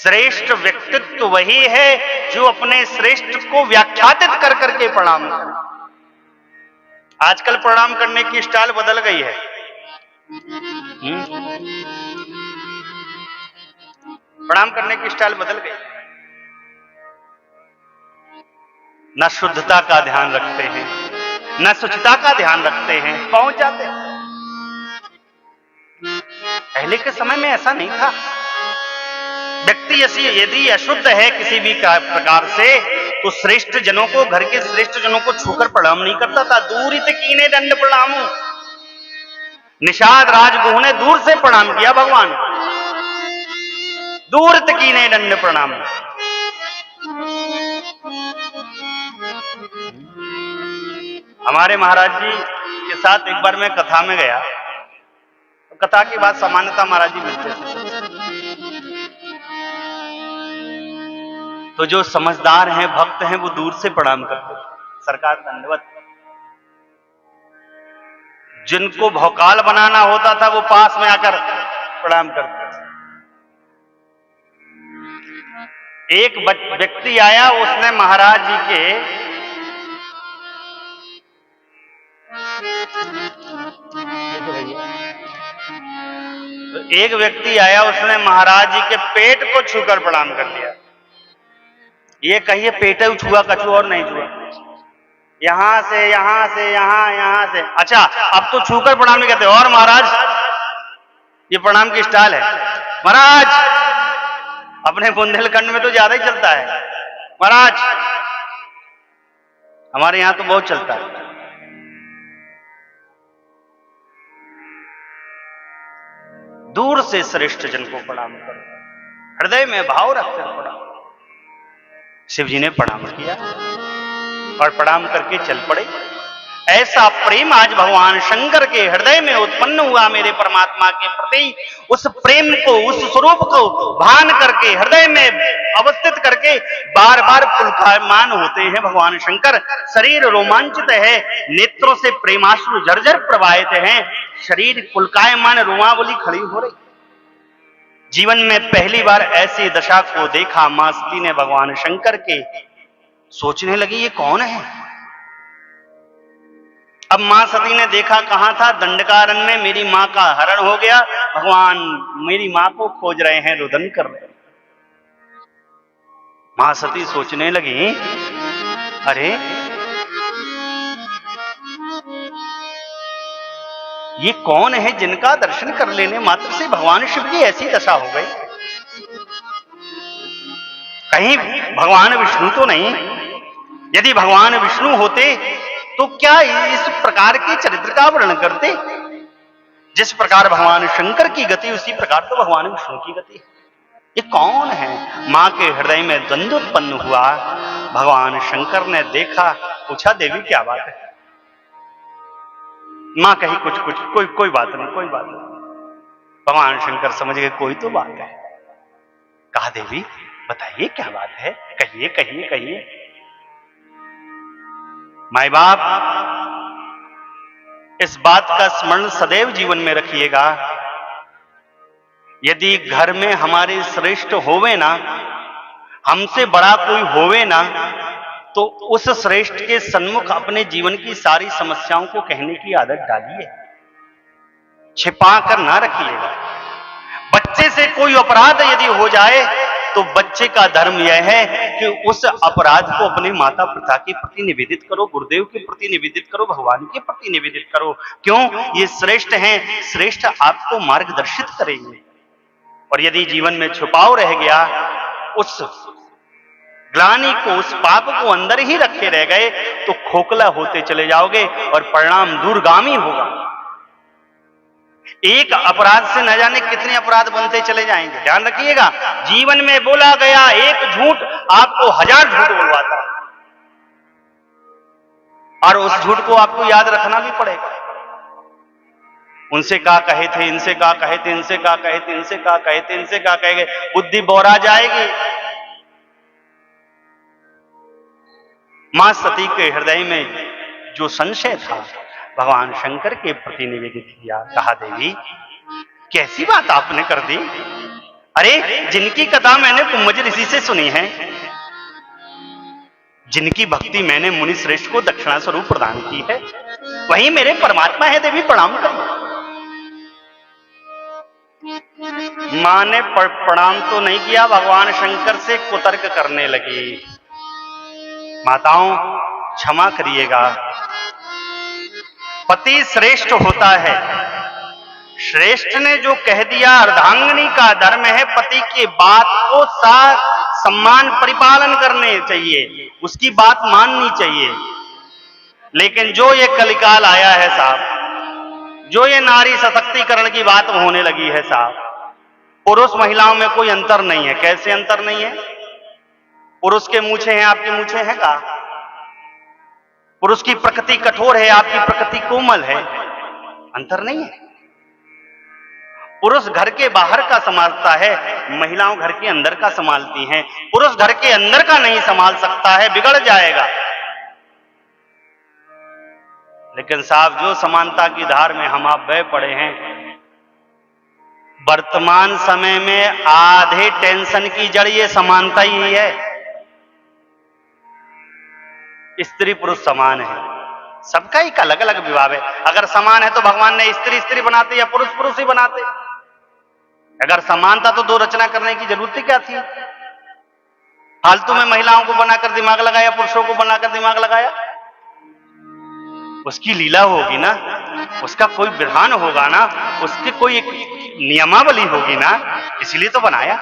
श्रेष्ठ व्यक्तित्व वही है जो अपने श्रेष्ठ को व्याख्यातित कर करके प्रणाम करे। आजकल प्रणाम करने की स्टाइल बदल गई है। प्रणाम करने की स्टाइल बदल गई। न शुद्धता का ध्यान रखते हैं, न शुचिता का ध्यान रखते हैं, पहुंच जाते हैं। पहले के समय में ऐसा नहीं था। व्यक्ति यदि अशुद्ध है किसी भी प्रकार से तो श्रेष्ठ जनों को, घर के श्रेष्ठ जनों को छूकर प्रणाम नहीं करता था। दूरित कीने दंड प्रणामो, निषाद राजगुह ने दूर से प्रणाम किया भगवान, दूरित कीने दंड प्रणाम। हमारे महाराज जी के साथ एक बार मैं कथा में गया, तो कथा की बात सामान्यता महाराज जी मिलते थे। तो जो समझदार हैं, भक्त हैं, वो दूर से प्रणाम करते थे, सरकार दंडवत। जिनको भौकाल बनाना होता था वो पास में आकर प्रणाम करते थे। एक व्यक्ति आया, उसने महाराज जी के एक व्यक्ति आया, उसने महाराज जी के पेट को छूकर प्रणाम कर लिया। ये कहिए पेट छुआ, कछु और नहीं छुआ, यहां से यहां से यहां से। अच्छा, अब तो छूकर प्रणाम नहीं करते। और महाराज, ये प्रणाम की स्टाइल है महाराज। अपने बुंदेलखंड में तो ज्यादा ही चलता है महाराज, हमारे यहां तो बहुत चलता है। दूर से श्रेष्ठ जन को प्रणाम करो, हृदय में भाव रखकर प्रणाम। शिव जी ने प्रणाम किया और प्रणाम करके चल पड़े। ऐसा प्रेम आज भगवान शंकर के हृदय में उत्पन्न हुआ मेरे परमात्मा के प्रति। उस प्रेम को, उस स्वरूप को भान करके, हृदय में अवस्थित करके बार बार पुलकायमान होते हैं भगवान शंकर। शरीर रोमांचित है, नेत्रों से प्रेमाश्रु झरझर प्रवाहित हैं, शरीर पुलकायमान, रोमावली खड़ी हो रही। जीवन में पहली बार ऐसी दशा को देखा मां सती ने भगवान शंकर के। सोचने लगी ये कौन है। अब मां सती ने देखा, कहां था, दंडकारण्य में मेरी मां का हरण हो गया, भगवान मेरी मां को खोज रहे हैं, रुदन कर रहे हैं। मां सती सोचने लगी, अरे ये कौन है जिनका दर्शन कर लेने मात्र से भगवान शिव की ऐसी दशा हो गई। कहीं भगवान विष्णु तो नहीं। यदि भगवान विष्णु होते तो क्या इस प्रकार के चरित्र का वर्णन करते। जिस प्रकार भगवान शंकर की गति, उसी प्रकार तो भगवान विष्णु की गति है। ये कौन है। मां के हृदय में द्वंद्व उत्पन्न हुआ। भगवान शंकर ने देखा, पूछा देवी क्या बात है। मां कही कुछ कोई बात नहीं, कोई बात नहीं। भगवान शंकर समझ गए कोई तो बात है। कहा देवी बताइए क्या बात है, कहिए कहिए कहिए। माई बाप, इस बात का स्मरण सदैव जीवन में रखिएगा। यदि घर में हमारे श्रेष्ठ होवे ना, हमसे बड़ा कोई होवे ना, तो उस श्रेष्ठ के सन्मुख अपने जीवन की सारी समस्याओं को कहने की आदत डालिए, छिपा कर ना रखिएगा। बच्चे से कोई अपराध यदि हो जाए तो बच्चे का धर्म यह है कि उस अपराध को अपने माता पिता के प्रति निवेदित करो, गुरुदेव के प्रति निवेदित करो, भगवान के प्रति निवेदित करो। क्यों? ये श्रेष्ठ हैं, श्रेष्ठ आपको मार्गदर्शित करेंगे। और यदि जीवन में छुपाव रह गया, उस ग्लानि को, उस पाप को अंदर ही रखे रह गए तो खोखला होते चले जाओगे और परिणाम दूरगामी होगा। एक अपराध से न जाने कितने अपराध बनते चले जाएंगे। ध्यान रखिएगा, जीवन में बोला गया एक झूठ आपको 1000 झूठ बोलवाता है, और उस झूठ को आपको याद रखना भी पड़ेगा। उनसे कहा कहे थे, इनसे कहा कहे थे, इनसे कहा कहे थे, इनसे कहा कहे थे, इनसे कहा कहे, बुद्धि बौरा जाएगी। मां सती के हृदय में जो संशय था भगवान शंकर के प्रति निवेदित किया। कहा देवी कैसी बात आपने कर दी, अरे जिनकी कथा मैंने कुंभज ऋषि से सुनी है, जिनकी भक्ति मैंने मुनि श्रेष्ठ को दक्षिणा स्वरूप प्रदान की है, वही मेरे परमात्मा है। देवी प्रणाम करो। मां ने प्रणाम तो नहीं किया, भगवान शंकर से कुतर्क करने लगी। माताओं क्षमा करिएगा, पति श्रेष्ठ होता है। श्रेष्ठ ने जो कह दिया, अर्धांगिनी का धर्म है पति की बात को सम्मान परिपालन करने चाहिए, उसकी बात माननी चाहिए। लेकिन जो ये कलिकाल आया है साहब, जो ये नारी सशक्तिकरण की बात होने लगी है साहब, पुरुष महिलाओं में कोई अंतर नहीं है। कैसे अंतर नहीं है? पुरुष के मूछे हैं, आपके मूछे हैं का? पुरुष की प्रकृति कठोर है, आपकी प्रकृति कोमल है। अंतर नहीं है। पुरुष घर के बाहर का संभालता है, महिलाओं घर के अंदर का संभालती हैं। पुरुष घर के अंदर का नहीं संभाल सकता है, बिगड़ जाएगा। लेकिन साहब जो समानता की धार में हम आप बह पड़े हैं, वर्तमान समय में आधे टेंशन की जड़ ये समानता ही है। स्त्री पुरुष समान है, सबका एक अलग अलग विभाग है। अगर समान है तो भगवान ने स्त्री स्त्री बनाते या पुरुष पुरुष ही बनाते। अगर समानता तो दो रचना करने की जरूरत क्या थी? फालतू में महिलाओं को बनाकर दिमाग लगाया, पुरुषों को बनाकर दिमाग लगाया। उसकी लीला होगी ना, उसका कोई विधान होगा ना, उसकी कोई एक नियमावली होगी ना, इसलिए तो बनाया।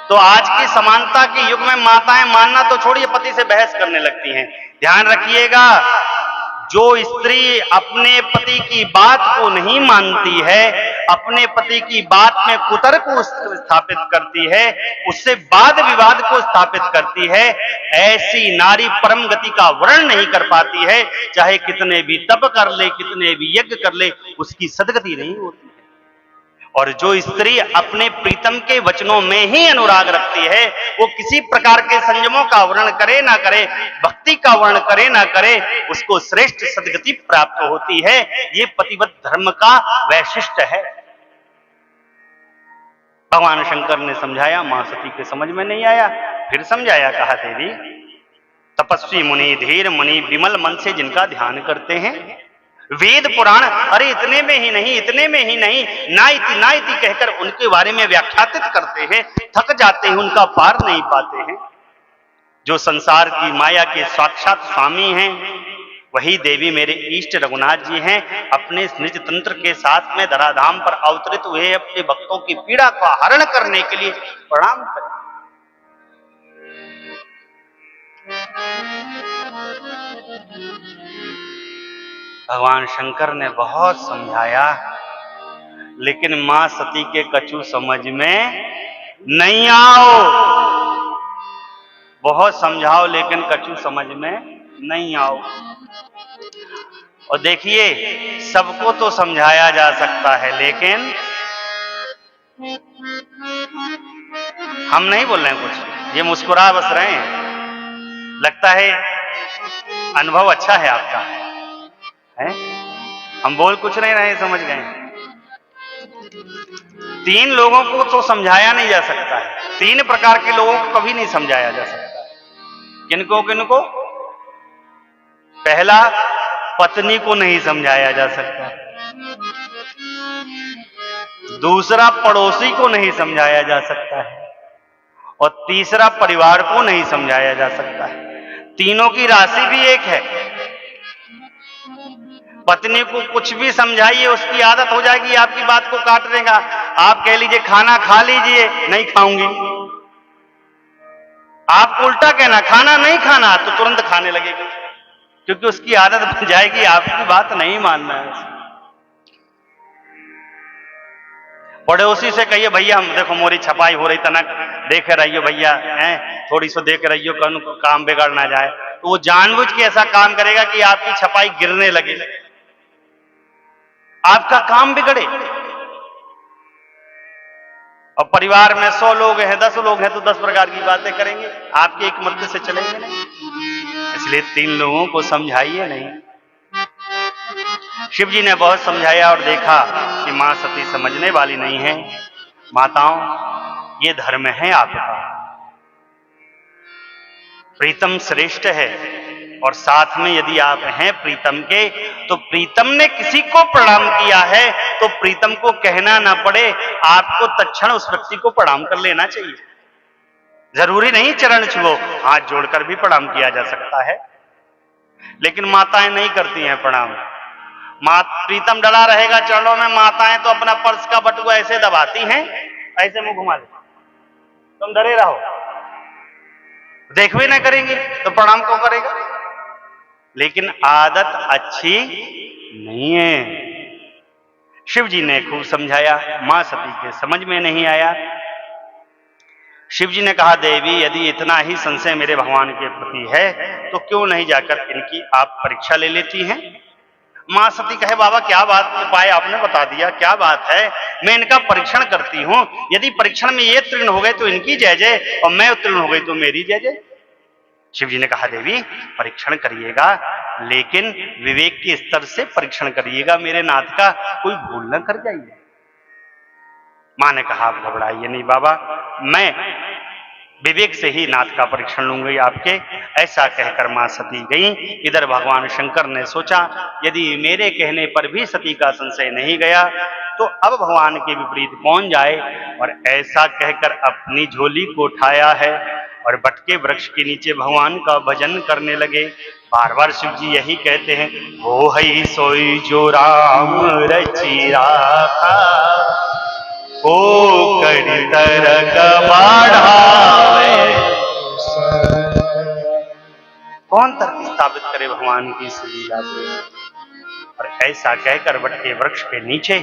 तो आज की समानता के युग में माताएं मानना तो छोड़िए, पति से बहस करने लगती हैं। ध्यान रखिएगा, जो स्त्री अपने पति की बात को नहीं मानती है, अपने पति की बात में कुतर्क को स्थापित करती है, उससे वाद विवाद को स्थापित करती है, ऐसी नारी परम गति का वर्णन नहीं कर पाती है। चाहे कितने भी तप कर ले, कितने भी यज्ञ कर ले, उसकी सदगति नहीं होती। और जो स्त्री अपने प्रीतम के वचनों में ही अनुराग रखती है, वो किसी प्रकार के संयमों का वर्णन करे ना करे, भक्ति का वर्णन करे ना करे, उसको श्रेष्ठ सद्गति प्राप्त होती है। ये पतिव्रत धर्म का वैशिष्ट्य है। भगवान शंकर ने समझाया, मां सती के समझ में नहीं आया, फिर समझाया। कहा देवी, तपस्वी मुनि, धीर मुनि, विमल मन से जिनका ध्यान करते हैं, वेद पुराण, अरे इतने में ही नहीं, इतने में ही नहीं, ना इति कहकर उनके बारे में व्याख्यातित करते हैं, थक जाते हैं, उनका पार नहीं पाते हैं। जो संसार की माया के साक्षात स्वामी हैं, वही देवी मेरे इष्ट रघुनाथ जी हैं। अपने निज तंत्र के साथ में धराधाम पर अवतरित हुए, अपने भक्तों की पीड़ा का हरण करने के लिए प्रणाम करें। भगवान शंकर ने बहुत समझाया, लेकिन मां सती के कछु समझ में नहीं आओ। बहुत समझाओ लेकिन कछु समझ में नहीं आओ। और देखिए, सबको तो समझाया जा सकता है, लेकिन हम नहीं बोल रहे हैं कुछ, ये मुस्कुरा बस रहे हैं। लगता है अनुभव अच्छा है आपका, है? हम बोल कुछ नहीं रहे, समझ गए। 3 लोगों को तो समझाया नहीं जा सकता है, 3 प्रकार के लोगों को कभी नहीं समझाया जा सकता है। किनको किनको? पहला, पत्नी को नहीं समझाया जा सकता। दूसरा, पड़ोसी को नहीं समझाया जा सकता है। और तीसरा, परिवार को नहीं समझाया जा सकता है। तीनों की राशि भी एक है। पत्नी को कुछ भी समझाइए, उसकी आदत हो जाएगी आपकी बात को काट देगा। आप कह लीजिए खाना खा लीजिए, नहीं खाऊंगी। आप उल्टा कहना खाना नहीं खाना, तो तुरंत खाने लगेगी, क्योंकि उसकी आदत बन जाएगी आपकी बात नहीं मानना है। पड़ोसी से कहिए, भैया हम देखो मोरी छपाई हो रही, तनक देख रहियो भैया, हैं थोड़ी सी देख रहियो, काम बिगड़ ना जाए। तो वो जानबूझ के ऐसा काम करेगा कि आपकी छपाई गिरने लगे, आपका काम बिगड़े। और परिवार में 100 लोग हैं, 10 लोग हैं, तो 10 प्रकार की बातें करेंगे, आपके एक मत से चलेंगे नहीं। इसलिए 3 लोगों को समझाइए नहीं। शिव जी ने बहुत समझाया और देखा कि मां सती समझने वाली नहीं है। माताओं, ये धर्म है आपका। प्रीतम श्रेष्ठ है, और साथ में यदि आप हैं प्रीतम के, तो प्रीतम ने किसी को प्रणाम किया है तो प्रीतम को कहना ना पड़े, आपको तत्क्षण उस व्यक्ति को प्रणाम कर लेना चाहिए। जरूरी नहीं चरण छुओ, हाथ जोड़कर भी प्रणाम किया जा सकता है, लेकिन माताएं नहीं करती हैं प्रणाम। प्रीतम डला रहेगा चरणों में, माताएं तो अपना पर्स का बटुआ ऐसे दबाती हैं, ऐसे मुंह घुमा ले, तुम डरे रहो, देख भी ना करेंगे तो प्रणाम क्यों करेगा। लेकिन आदत अच्छी नहीं है। शिव जी ने खूब समझाया, मां सती के समझ में नहीं आया। शिव जी ने कहा, देवी यदि इतना ही संशय मेरे भगवान के प्रति है तो क्यों नहीं जाकर इनकी आप परीक्षा ले लेती हैं। मां सती कहे, बाबा क्या बात, उपाय आपने बता दिया, क्या बात है, मैं इनका परीक्षण करती हूं, यदि परीक्षण में ये उत्तीर्ण हो गए तो इनकी जय जय, और मैं उत्तीर्ण हो गई तो मेरी जय जय। शिव जी ने कहा, देवी परीक्षण करिएगा, लेकिन विवेक के स्तर से परीक्षण करिएगा, मेरे नाथ का कोई भूल न कर जाइए। मां ने कहा, आप घबराइए नहीं बाबा, मैं विवेक से ही नाथ का परीक्षण लूंगी आपके। ऐसा कहकर मां सती गई। इधर भगवान शंकर ने सोचा, यदि मेरे कहने पर भी सती का संशय नहीं गया तो अब भगवान के विपरीत कौन जाए, और ऐसा कहकर अपनी झोली को उठाया है और बटके वृक्ष के नीचे भगवान का भजन करने लगे। बार बार शिव जी यही कहते हैं, हो हई सोई जो राम रचि राखा, ओ कड़ी तरक बढ़ावे। कौन तर्क स्थापित करे भगवान की इस लीला को। और ऐसा कहकर वट के वृक्ष के नीचे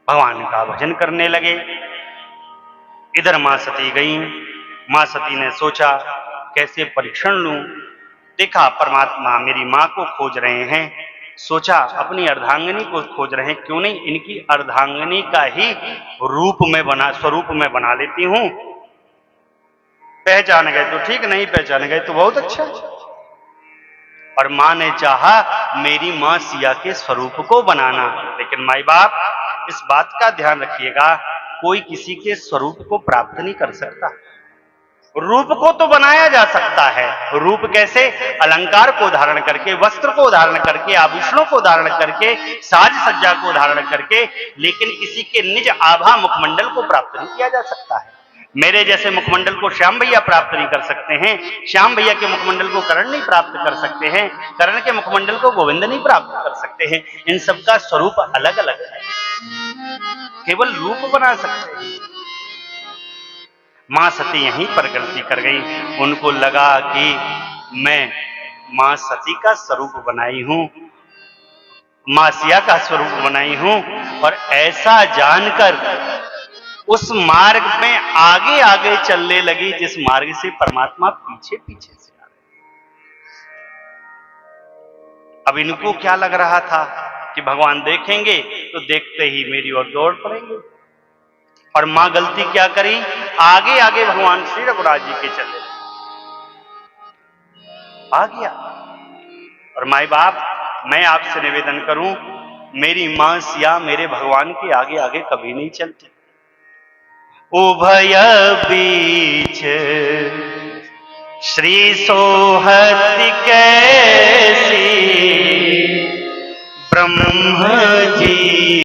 भगवान का भजन करने लगे। इधर मां सती गई। मां सती ने सोचा कैसे परीक्षण लूं। देखा परमात्मा मेरी मां को खोज रहे हैं, सोचा अपनी अर्धांगिनी को खोज रहे हैं, क्यों नहीं इनकी अर्धांगिनी का ही स्वरूप में बना लेती हूं। पहचान गए तो ठीक, नहीं पहचान गए तो बहुत अच्छा। और मां ने चाहा मेरी मां सिया के स्वरूप को बनाना, लेकिन माई बाप इस बात का ध्यान रखिएगा, कोई किसी के स्वरूप को प्राप्त नहीं कर सकता। रूप को तो बनाया जा सकता है। रूप कैसे? अलंकार को धारण करके, वस्त्र को धारण करके, आभूषणों को धारण करके, साज सज्जा को धारण करके, लेकिन किसी के निज आभा मुखमंडल को प्राप्त नहीं किया जा सकता है। मेरे जैसे मुखमंडल को श्याम भैया प्राप्त नहीं कर सकते हैं, श्याम भैया के मुखमंडल को करण नहीं प्राप्त कर सकते हैं, करण के मुखमंडल को गोविंद नहीं प्राप्त कर सकते हैं। इन सबका स्वरूप अलग अलग है, केवल रूप बना सकते हैं। मां सती यहीं पर गलती कर गई। उनको लगा कि मैं मां सती का स्वरूप बनाई हूं, मां सिया का स्वरूप बनाई हूं, और ऐसा जानकर उस मार्ग में आगे आगे चलने लगी जिस मार्ग से परमात्मा पीछे पीछे से आ रहे। अब इनको क्या लग रहा था कि भगवान देखेंगे तो देखते ही मेरी ओर दौड़ पड़ेंगे। और मां गलती क्या करी, आगे आगे भगवान श्री रघुराज जी के चले आ गया। और माई बाप मैं आपसे निवेदन करूं, मेरी मां सिया मेरे भगवान के आगे आगे कभी नहीं चलती। उभय बीच श्री सोहत कैसी ब्रह्म जी